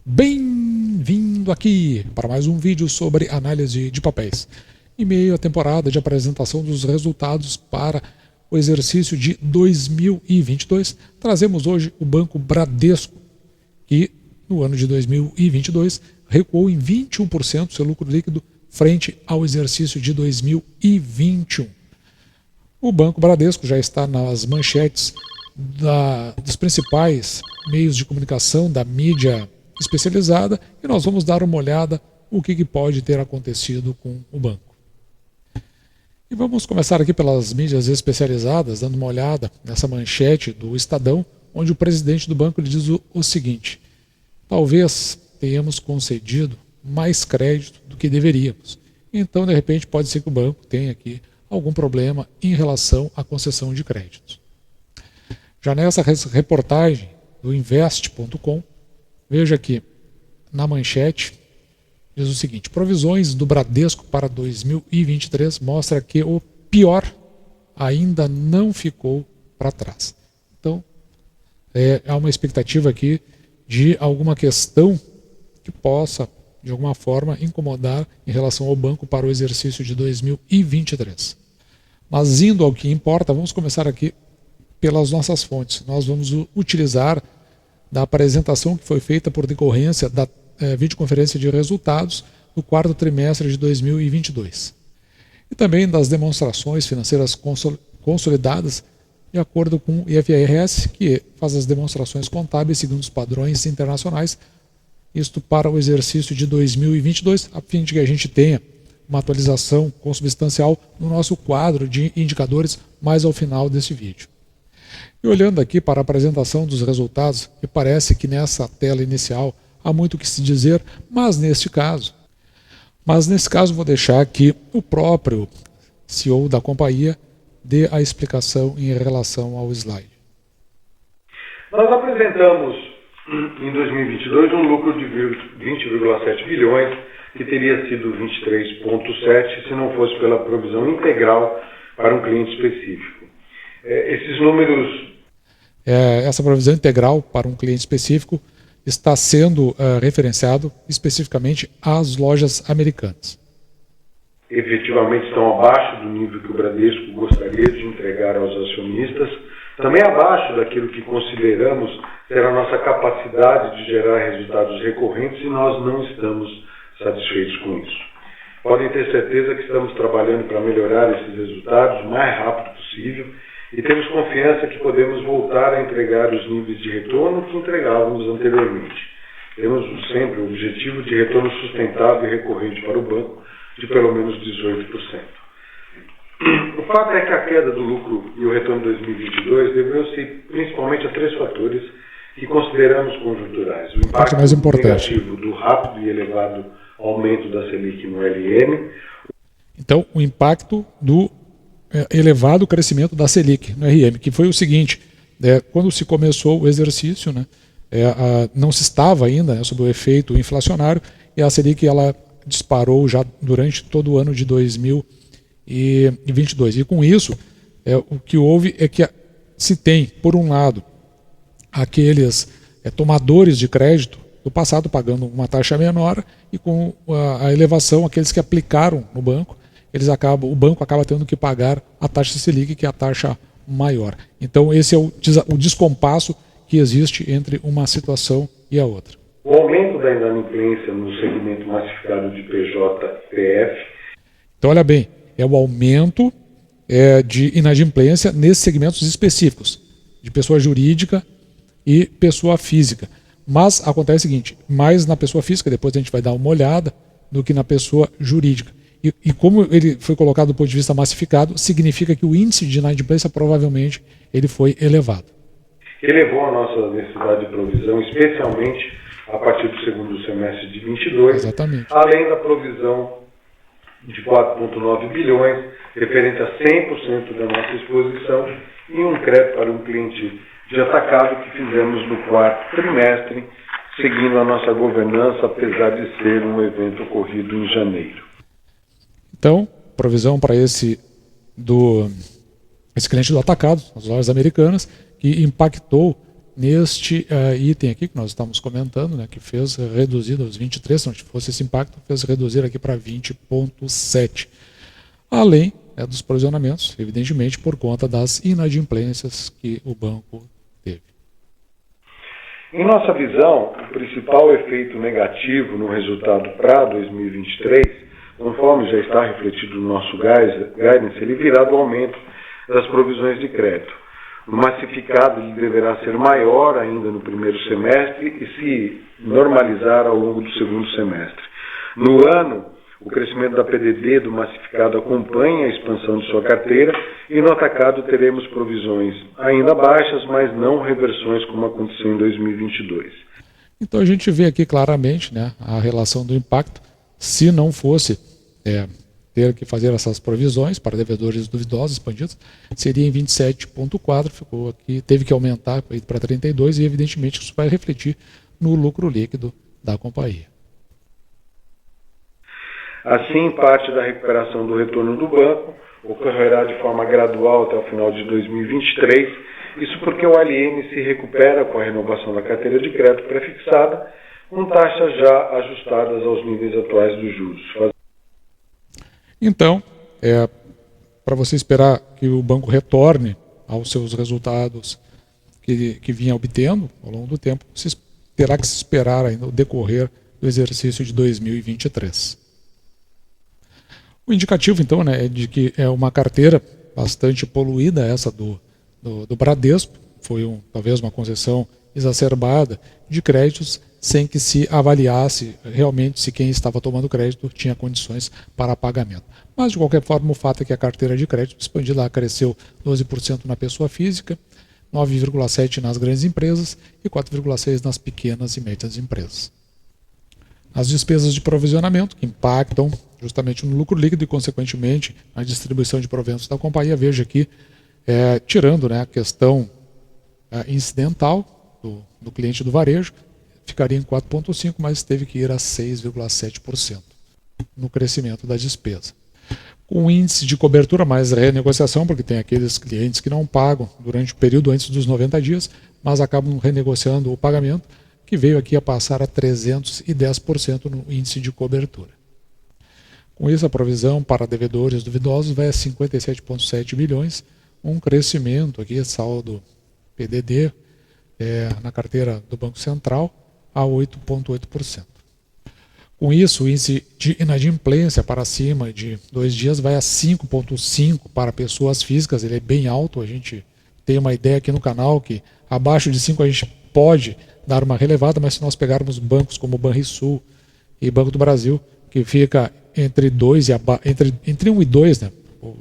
Bem-vindo aqui para mais um vídeo sobre análise de papéis. Em meio à temporada de apresentação dos resultados para o exercício de 2022, trazemos hoje o Banco Bradesco, que no ano de 2022 recuou em 21% seu lucro líquido frente ao exercício de 2021. O Banco Bradesco já está nas manchetes dos principais meios de comunicação da mídia especializada e nós vamos dar uma olhada o que pode ter acontecido com o banco. E vamos começar aqui pelas mídias especializadas, dando uma olhada nessa manchete do Estadão, onde o presidente do banco lhe diz o seguinte: talvez tenhamos concedido mais crédito do que deveríamos. Então, de repente, pode ser que o banco tenha aqui algum problema em relação à concessão de créditos. Já nessa reportagem do invest.com, veja aqui na manchete, diz o seguinte: provisões do Bradesco para 2023 mostra que o pior ainda não ficou para trás. Então, há uma expectativa aqui de alguma questão que possa, de alguma forma, incomodar em relação ao banco para o exercício de 2023. Mas indo ao que importa, vamos começar aqui pelas nossas fontes. Nós vamos utilizar da apresentação que foi feita por decorrência da videoconferência de resultados do quarto trimestre de 2022. E também das demonstrações financeiras consolidadas de acordo com o IFRS, que faz as demonstrações contábeis segundo os padrões internacionais, isto para o exercício de 2022, a fim de que a gente tenha uma atualização consubstancial no nosso quadro de indicadores mais ao final desse vídeo. E olhando aqui para a apresentação dos resultados, me parece que nessa tela inicial há muito o que se dizer, mas nesse caso vou deixar que o próprio CEO da companhia dê a explicação em relação ao slide. Nós apresentamos em 2022 um lucro de 20,7 bilhões, que teria sido 23,7 se não fosse pela provisão integral para um cliente específico. Esses números... Essa provisão integral para um cliente específico está sendo referenciado especificamente às lojas americanas. Efetivamente estão abaixo do nível que o Bradesco gostaria de entregar aos acionistas, também abaixo daquilo que consideramos ser a nossa capacidade de gerar resultados recorrentes, e nós não estamos satisfeitos com isso. Podem ter certeza que estamos trabalhando para melhorar esses resultados o mais rápido possível e temos confiança que podemos voltar a entregar os níveis de retorno que entregávamos anteriormente. Temos sempre o objetivo de retorno sustentável e recorrente para o banco de pelo menos 18%. O fato é que a queda do lucro e o retorno de 2022 deveu-se principalmente a três fatores que consideramos conjunturais. O impacto negativo do rápido e elevado aumento da Selic no LM. Então, o impacto do elevado crescimento da Selic no RM, que foi o seguinte: quando se começou o exercício, não se estava ainda sob o efeito inflacionário, e a Selic ela disparou já durante todo o ano de 2022. E com isso, o que houve é que se tem, por um lado, aqueles tomadores de crédito do passado pagando uma taxa menor, e com a elevação, aqueles que aplicaram no banco, o banco acaba tendo que pagar a taxa Selic, que é a taxa maior. Então esse é o descompasso que existe entre uma situação e a outra. O aumento da inadimplência no segmento massificado de PJ e PF. Então olha bem, é o aumento de inadimplência nesses segmentos específicos, de pessoa jurídica e pessoa física. Mas acontece o seguinte: mais na pessoa física, depois a gente vai dar uma olhada, do que na pessoa jurídica. E como ele foi colocado do ponto de vista massificado, significa que o índice de inadimplência provavelmente ele foi elevado. Elevou a nossa necessidade de provisão, especialmente a partir do segundo semestre de 2022, exatamente, além da provisão de 4,9 bilhões, referente a 100% da nossa exposição, e um crédito para um cliente de atacado que fizemos no quarto trimestre, seguindo a nossa governança, apesar de ser um evento ocorrido em janeiro. Então, provisão para esse cliente do atacado, as lojas americanas, que impactou neste item aqui que nós estamos comentando, né, que fez reduzir aos 23, se não fosse esse impacto, fez reduzir aqui para 20,7. Além dos provisionamentos, evidentemente, por conta das inadimplências que o banco teve. Em nossa visão, o principal efeito negativo no resultado para 2023, conforme já está refletido no nosso guidance, ele virá do aumento das provisões de crédito. No massificado, ele deverá ser maior ainda no primeiro semestre e se normalizar ao longo do segundo semestre. No ano, o crescimento da PDD do massificado acompanha a expansão de sua carteira e no atacado teremos provisões ainda baixas, mas não reversões como aconteceu em 2022. Então a gente vê aqui claramente, né, a relação do impacto. Se não fosse ter que fazer essas provisões para devedores duvidosos expandidos, seria em 27,4, ficou aqui, teve que aumentar para 32 e evidentemente isso vai refletir no lucro líquido da companhia. Assim, parte da recuperação do retorno do banco ocorrerá de forma gradual até o final de 2023, isso porque o ALM se recupera com a renovação da carteira de crédito prefixada, com taxas já ajustadas aos níveis atuais dos juros. Então, para você esperar que o banco retorne aos seus resultados que vinha obtendo ao longo do tempo, você terá que se esperar ainda o decorrer do exercício de 2023. O indicativo, então, né, é de que é uma carteira bastante poluída essa do Bradesco, foi talvez uma concessão exacerbada de créditos sem que se avaliasse realmente se quem estava tomando crédito tinha condições para pagamento. Mas, de qualquer forma, o fato é que a carteira de crédito expandida cresceu 12% na pessoa física, 9,7% nas grandes empresas e 4,6% nas pequenas e médias empresas. As despesas de provisionamento, que impactam justamente no lucro líquido e, consequentemente, na distribuição de proventos da companhia, veja aqui, tirando, né, a questão incidental do cliente do varejo, ficaria em 4,5%, mas teve que ir a 6,7% no crescimento da despesa. Com índice de cobertura mais renegociação, porque tem aqueles clientes que não pagam durante o período antes dos 90 dias, mas acabam renegociando o pagamento, que veio aqui a passar a 310% no índice de cobertura. Com isso, a provisão para devedores duvidosos vai a 57,7 bilhões, um crescimento aqui, saldo PDD, na carteira do Banco Central, a 8,8%. Com isso, o índice de inadimplência para cima de 2 dias vai a 5,5% para pessoas físicas, ele é bem alto, a gente tem uma ideia aqui no canal que abaixo de 5 a gente pode dar uma relevada, mas se nós pegarmos bancos como o Banrisul e Banco do Brasil, que fica entre 1 e 2, né?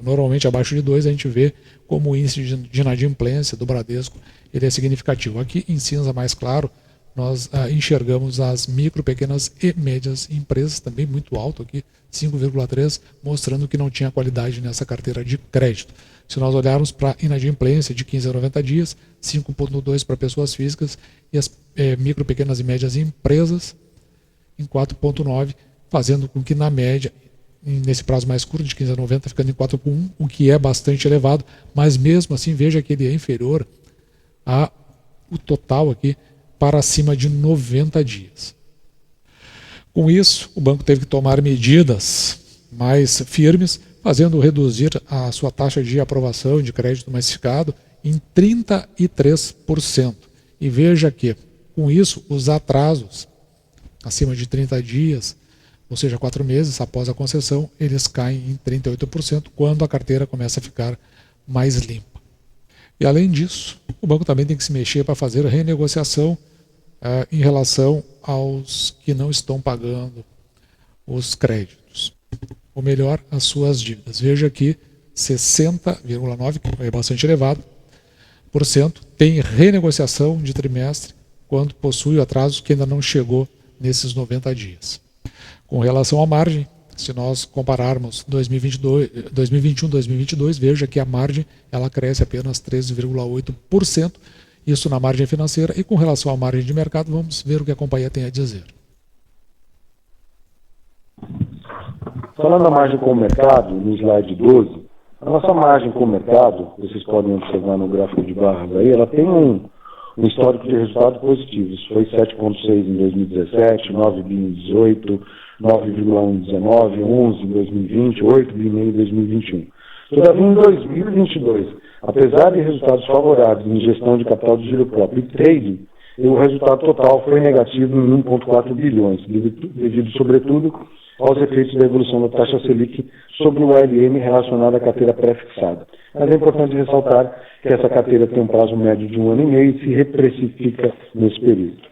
Normalmente abaixo de 2, a gente vê como o índice de inadimplência do Bradesco ele é significativo. Aqui em cinza mais claro, nós enxergamos as micro, pequenas e médias empresas, também muito alto aqui, 5,3, mostrando que não tinha qualidade nessa carteira de crédito. Se nós olharmos para a inadimplência de 15 a 90 dias, 5,2 para pessoas físicas e as micro, pequenas e médias empresas em 4,9, fazendo com que na média, nesse prazo mais curto, de 15 a 90, ficando em 4,1, o que é bastante elevado, mas mesmo assim veja que ele é inferior ao total aqui para acima de 90 dias. Com isso, o banco teve que tomar medidas mais firmes, fazendo reduzir a sua taxa de aprovação de crédito massificado em 33%. E veja que, com isso, os atrasos acima de 30 dias, ou seja, 4 meses após a concessão, eles caem em 38% quando a carteira começa a ficar mais limpa. E além disso, o banco também tem que se mexer para fazer a renegociação em relação aos que não estão pagando os créditos, ou melhor, as suas dívidas. Veja que 60,9%, que é bastante elevado, tem renegociação de trimestre quando possui atraso que ainda não chegou nesses 90 dias. Com relação à margem, se nós compararmos 2021 2022, veja que a margem ela cresce apenas 13,8%, isso na margem financeira, e com relação à margem de mercado, vamos ver o que a companhia tem a dizer. Falando da margem com o mercado, no slide 12, a nossa margem com o mercado, vocês podem observar no gráfico de barras aí, ela tem um um histórico de resultados positivos. Foi 7,6 em 2017, 9 bi em 2018, 9,1 em 2019, 11 em 2020, 8 bi em 2021. Todavia, em 2022, apesar de resultados favoráveis em gestão de capital de giro próprio e trading, o resultado total foi negativo em 1,4 bilhões, devido sobretudo aos efeitos da evolução da taxa Selic sobre o ALM relacionado à carteira pré-fixada. Mas é importante ressaltar que essa carteira tem um prazo médio de 1 ano e meio e se reprecifica nesse período.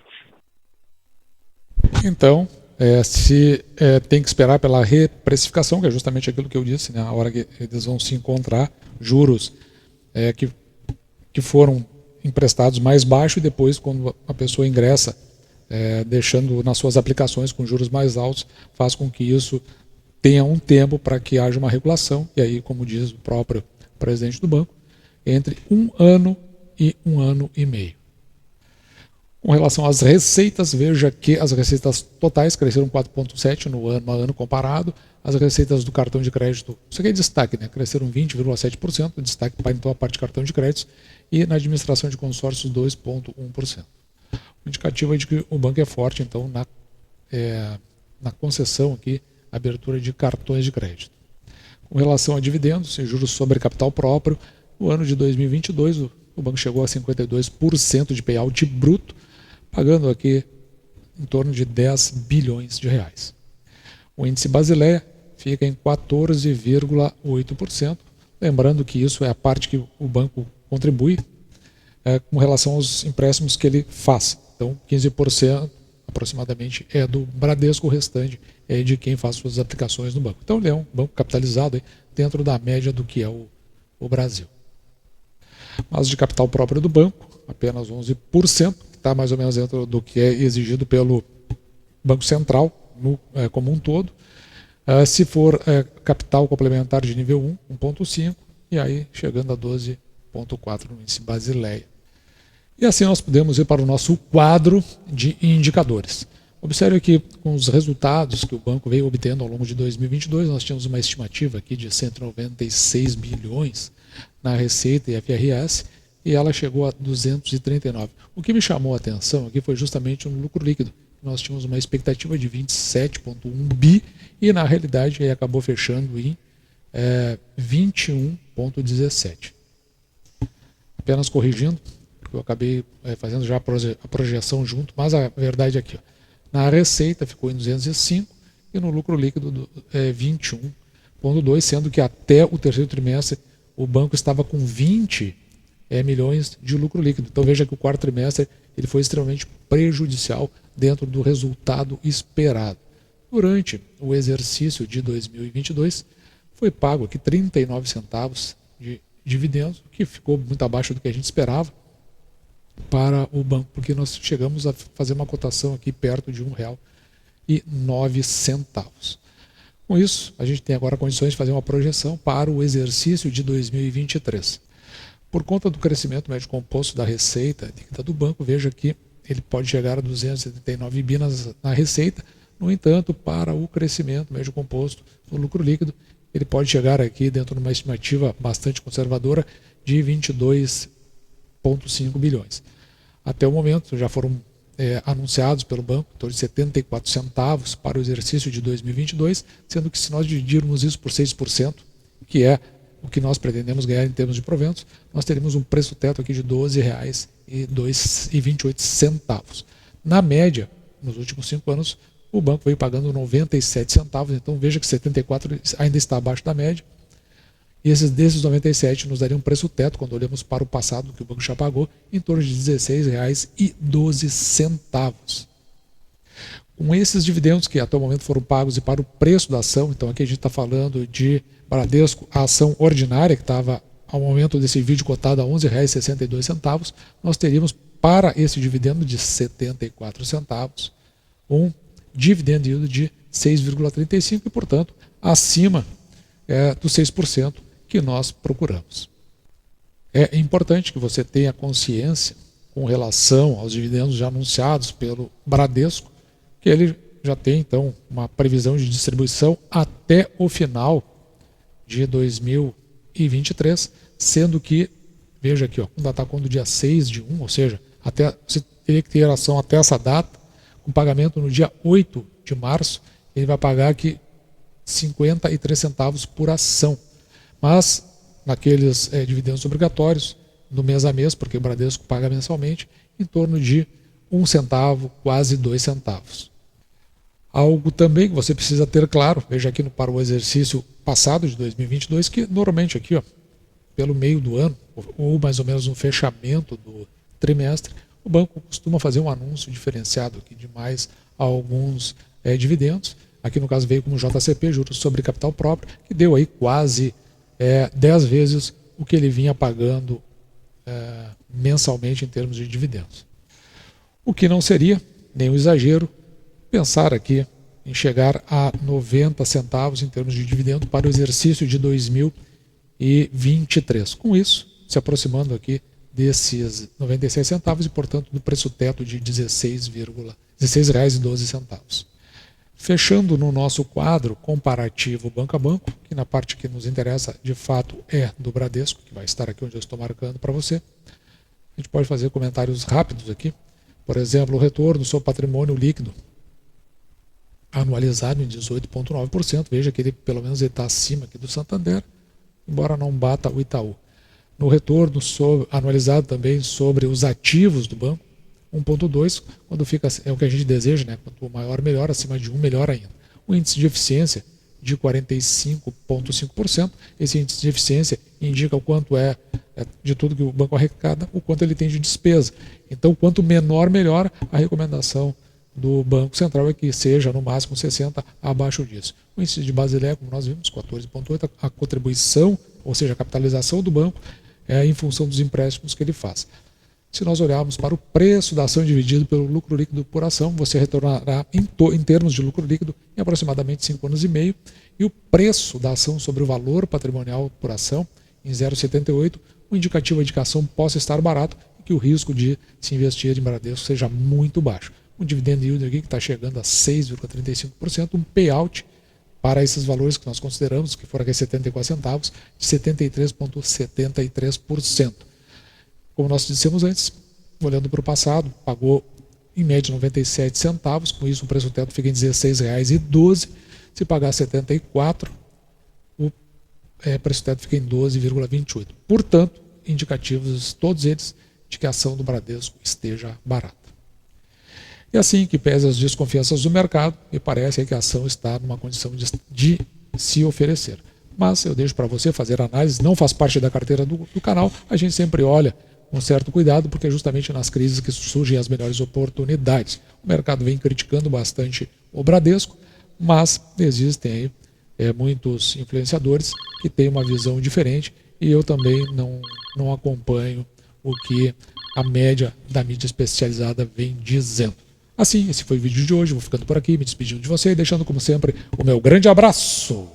Então, tem que esperar pela reprecificação, que é justamente aquilo que eu disse, né? A hora que eles vão se encontrar, juros que foram emprestados mais baixo, e depois, quando a pessoa ingressa, deixando nas suas aplicações com juros mais altos, faz com que isso tenha um tempo para que haja uma regulação, e aí, como diz o próprio presidente do banco, entre 1 ano e 1 ano e meio. Com relação às receitas, veja que as receitas totais cresceram 4,7% no ano a ano comparado. As receitas do cartão de crédito, isso aqui é destaque, né? Cresceram 20,7%, destaque para então a parte de cartão de créditos, e na administração de consórcios 2,1%. O indicativo é de que o banco é forte, então, na concessão aqui, abertura de cartões de crédito. Com relação a dividendos e juros sobre capital próprio, no ano de 2022 o banco chegou a 52% de payout bruto, pagando aqui em torno de 10 bilhões de reais. O índice Basileia fica em 14,8%, lembrando que isso é a parte que o banco contribui com relação aos empréstimos que ele faz. Então, 15% aproximadamente é do Bradesco, o restante é de quem faz suas aplicações no banco. Então, ele é um banco capitalizado dentro da média do que é o Brasil. Mas de capital próprio do banco, apenas 11%, que está mais ou menos dentro do que é exigido pelo Banco Central como um todo. Se for capital complementar de nível 1, 1,5%, e aí chegando a 12,4% no índice Basileia. E assim nós podemos ir para o nosso quadro de indicadores. Observe que com os resultados que o banco veio obtendo ao longo de 2022, nós tínhamos uma estimativa aqui de 196 bilhões na receita e FRS, e ela chegou a 239. O que me chamou a atenção aqui foi justamente no lucro líquido. Nós tínhamos uma expectativa de 27,1 bi e na realidade aí acabou fechando em 21,17. Apenas corrigindo, eu acabei fazendo já a projeção junto, mas a verdade é aqui, ó, na receita ficou em 205 e no lucro líquido 21,2, sendo que até o terceiro trimestre o banco estava com 20 milhões de lucro líquido. Então veja que o quarto trimestre ele foi extremamente prejudicial dentro do resultado esperado. Durante o exercício de 2022 foi pago aqui 39 centavos de dividendos, que ficou muito abaixo do que a gente esperava para o banco, porque nós chegamos a fazer uma cotação aqui perto de R$1,09. Com isso, a gente tem agora condições de fazer uma projeção para o exercício de 2023. Por conta do crescimento médio composto da receita líquida do banco, veja que ele pode chegar a 279 bi na receita. No entanto, para o crescimento médio composto no lucro líquido, ele pode chegar aqui dentro de uma estimativa bastante conservadora de 22,5 bilhões. Até o momento já foram anunciados pelo banco em torno de 74 centavos para o exercício de 2022, sendo que se nós dividirmos isso por 6%, que é o que nós pretendemos ganhar em termos de proventos, nós teríamos um preço teto aqui de R$ 12,28. Na média, nos últimos 5 anos, o banco veio pagando 97 centavos, então veja que 74 ainda está abaixo da média, e desses 97 nos daria um preço teto, quando olhamos para o passado, que o banco já pagou, em torno de R$ 16,12. Com esses dividendos que até o momento foram pagos e para o preço da ação, então aqui a gente está falando de Bradesco, a ação ordinária, que estava ao momento desse vídeo cotada a R$ 11,62, nós teríamos para esse dividendo de 74 centavos um dividend yield de 6,35 e, portanto, acima dos 6% que nós procuramos. É importante que você tenha consciência com relação aos dividendos já anunciados pelo Bradesco, que ele já tem, então, uma previsão de distribuição até o final de 2023, sendo que, veja aqui, ó, quando está com o dia 6 de 1, ou seja, você teria que ter ação até essa data, com pagamento no dia 8 de março, ele vai pagar aqui 53 centavos por ação. Mas naqueles dividendos obrigatórios, no mês a mês, porque o Bradesco paga mensalmente, em torno de 1 centavo, quase 2 centavos. Algo também que você precisa ter claro, veja aqui para o exercício passado de 2022, que normalmente aqui, ó, pelo meio do ano, ou mais ou menos no fechamento do trimestre, o banco costuma fazer um anúncio diferenciado aqui de mais alguns dividendos. Aqui no caso veio como JCP, juros sobre capital próprio, que deu aí quase 10 vezes o que ele vinha pagando mensalmente em termos de dividendos. O que não seria nenhum exagero pensar aqui em chegar a 90 centavos em termos de dividendo para o exercício de 2023. Com isso, se aproximando aqui desses 96 centavos e, portanto, do preço teto de R$ 16,12. Fechando no nosso quadro comparativo banco a banco, que na parte que nos interessa de fato é do Bradesco, que vai estar aqui onde eu estou marcando para você, a gente pode fazer comentários rápidos aqui. Por exemplo, o retorno sobre patrimônio líquido anualizado em 18,9%. Veja que ele pelo menos está acima aqui do Santander, embora não bata o Itaú. No retorno anualizado também sobre os ativos do banco, 1,2%, quando fica, é o que a gente deseja, né? Quanto maior, melhor, acima de 1, melhor ainda. O índice de eficiência de 45,5%. Esse índice de eficiência indica o quanto de tudo que o banco arrecada, o quanto ele tem de despesa. Então, quanto menor, melhor. A recomendação do Banco Central é que seja no máximo 60 abaixo disso. O índice de Basileia, como nós vimos, 14,8, a contribuição, ou seja, a capitalização do banco em função dos empréstimos que ele faz. Se nós olharmos para o preço da ação dividido pelo lucro líquido por ação, você retornará em termos de lucro líquido em aproximadamente 5 anos e meio, e o preço da ação sobre o valor patrimonial por ação em 0,78, o indicativo é de que a ação possa estar barato e que o risco de se investir em Bradesco seja muito baixo. Um dividend yield aqui que está chegando a 6,35%, um payout para esses valores que nós consideramos, que foram aqui 74 centavos, de 73,73%. Como nós dissemos antes, olhando para o passado, pagou em média 97 centavos, com isso o preço teto fica em R$ 16,12. Se pagar 74, o preço teto fica em 12,28. Portanto, indicativos todos eles de que a ação do Bradesco esteja barata. E assim que pese as desconfianças do mercado, me parece que a ação está numa condição de se oferecer. Mas eu deixo para você fazer análise, não faz parte da carteira do canal, a gente sempre olha com certo cuidado, porque é justamente nas crises que surgem as melhores oportunidades. O mercado vem criticando bastante o Bradesco, mas existem aí muitos influenciadores que têm uma visão diferente e eu também não acompanho o que a média da mídia especializada vem dizendo. Assim, esse foi o vídeo de hoje, vou ficando por aqui, me despedindo de você e deixando como sempre o meu grande abraço.